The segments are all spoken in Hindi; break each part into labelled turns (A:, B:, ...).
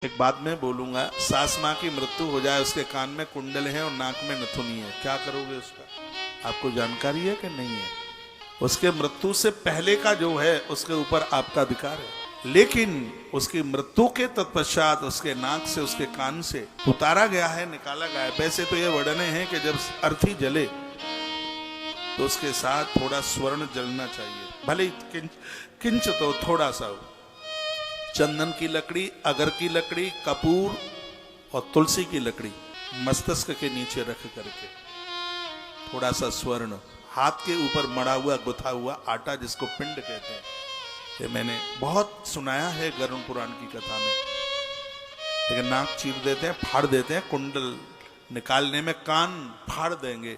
A: एक बात मैं बोलूंगा, सास माँ की मृत्यु हो जाए, उसके कान में कुंडल है और नाक में नथुनी है, क्या करोगे उसका? आपको जानकारी है कि नहीं है? उसके मृत्यु से पहले का जो है उसके ऊपर आपका अधिकार है, लेकिन उसकी मृत्यु के तत्पश्चात उसके नाक से, उसके कान से उतारा गया है, निकाला गया है। वैसे तो ये वर्णने हैं कि जब अर्थी जले तो उसके साथ थोड़ा स्वर्ण जलना चाहिए, भले किंच तो थोड़ा सा, चंदन की लकड़ी, अगर की लकड़ी, कपूर और तुलसी की लकड़ी मस्तिष्क के नीचे रख करके थोड़ा सा स्वर्ण, हाथ के ऊपर मड़ा हुआ गुथा हुआ आटा जिसको पिंड कहते हैं, ये मैंने बहुत सुनाया है गरुड़ पुराण की कथा में। लेकिन नाक चीर देते हैं, फाड़ देते हैं, कुंडल निकालने में कान फाड़ देंगे।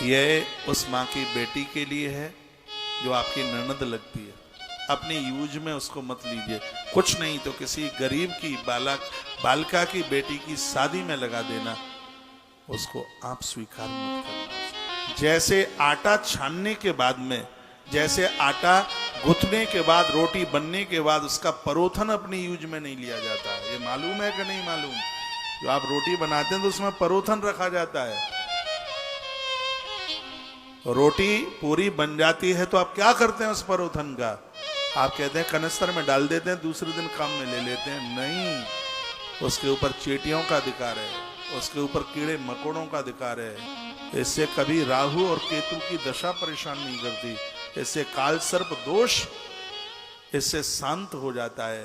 A: यह उस माँ की बेटी के लिए है जो आपकी ननद लगती है। अपनी यूज में उसको मत लीजिए, कुछ नहीं तो किसी गरीब की बालिका की बेटी की शादी में लगा देना, उसको आप स्वीकार मत करना। जैसे आटा छानने के बाद में, जैसे आटा गुथने के बाद, रोटी बनने के बाद उसका परोथन अपनी यूज में नहीं लिया जाता। ये मालूम है कि नहीं मालूम? जो आप रोटी बनाते हैं तो उसमें परोथन रखा जाता है। रोटी पूरी बन जाती है तो आप क्या करते हैं उस परोथन का? आप कहते हैं कनस्तर में डाल देते हैं, दूसरे दिन काम में ले लेते हैं। नहीं, उसके ऊपर चींटियों का अधिकार है, उसके ऊपर कीड़े मकोड़ों का अधिकार है। इससे कभी राहु और केतु की दशा परेशान नहीं करती, इससे काल सर्प दोष इससे शांत हो जाता है,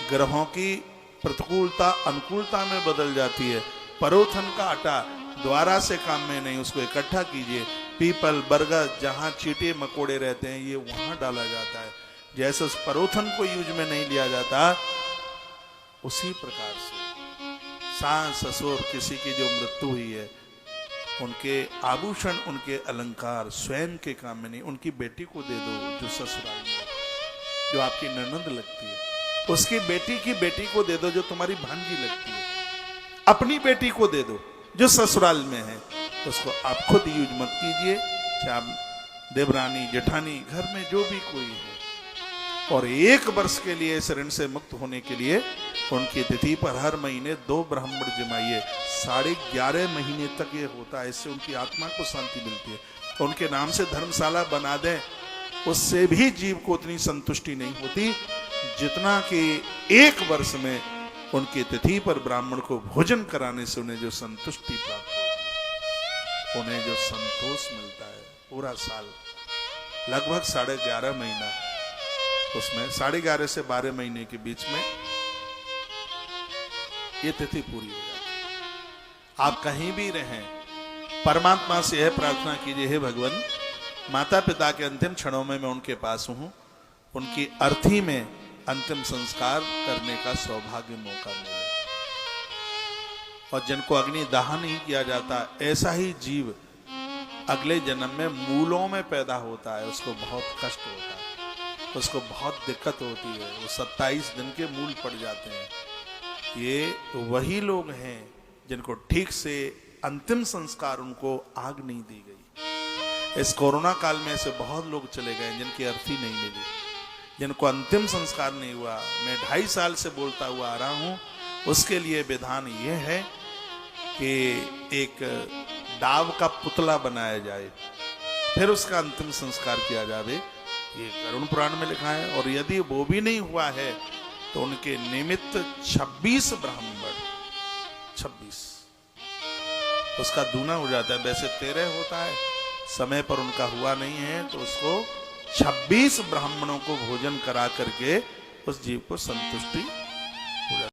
A: ग्रहों की प्रतिकूलता अनुकूलता में बदल जाती है। परोथन का आटा द्वारा से काम में नहीं, उसको इकट्ठा कीजिए। पीपल, बरगद, जहां चींटे मकोड़े रहते हैं ये वहां डाला जाता है। जैसे उस परोथन को यूज में नहीं लिया जाता, उसी प्रकार से सास ससुर किसी की जो मृत्यु हुई है, उनके आभूषण, उनके अलंकार स्वयं के काम में नहीं, उनकी बेटी को दे दो जो ससुराल में, जो आपकी ननद लगती है। उसकी बेटी की बेटी को दे दो जो तुम्हारी भांजी लगती है। अपनी बेटी को दे दो जो ससुराल में है, उसको आप खुद यूज मत कीजिए। चाहे देवरानी, जेठानी, घर में जो भी कोई है, और 1 वर्ष के लिए इस ऋण से मुक्त होने के लिए उनकी तिथि पर हर महीने 2 ब्राह्मण जमाइए। 11.5 महीने तक ये होता है, इससे उनकी आत्मा को शांति मिलती है। उनके नाम से धर्मशाला बना दें, उससे भी जीव को उतनी संतुष्टि नहीं होती जितना कि 1 वर्ष में उनकी तिथि पर ब्राह्मण को भोजन कराने से उन्हें जो संतुष्टि प्राप्त हो, उन्हें जो संतोष मिलता है पूरा साल, लगभग 11.5 महीना, उसमें 11.5 से 12 महीने के बीच में ये तिथि पूरी हो जाती है। आप कहीं भी रहें, परमात्मा से यह प्रार्थना कीजिए, हे भगवान, माता पिता के अंतिम क्षणों में मैं उनके पास हूं, उनकी अर्थी में अंतिम संस्कार करने का सौभाग्य मौका मिले। और जिनको अग्नि दाह नहीं किया जाता, ऐसा ही जीव अगले जन्म में मूलों में पैदा होता है, उसको बहुत कष्ट होता है, उसको बहुत दिक्कत होती है, वो 27 दिन के मूल पड़ जाते हैं। ये वही लोग हैं जिनको ठीक से अंतिम संस्कार, उनको आग नहीं दी गई। इस कोरोना काल में ऐसे बहुत लोग चले गए जिनकी अर्थी नहीं मिली, जिनको अंतिम संस्कार नहीं हुआ। मैं 2.5 साल से बोलता हुआ आ रहा हूं, उसके लिए विधान ये है कि एक डाव का पुतला बनाया जाए, फिर उसका अंतिम संस्कार किया जाए। ये गरुड़ पुराण में लिखा है। और यदि वो भी नहीं हुआ है तो उनके निमित्त 26 ब्राह्मण, 26 उसका दूना हो जाता है। वैसे 13 होता है, समय पर उनका हुआ नहीं है तो उसको 26 ब्राह्मणों को भोजन करा करके उस जीव को संतुष्टि हो जाती है।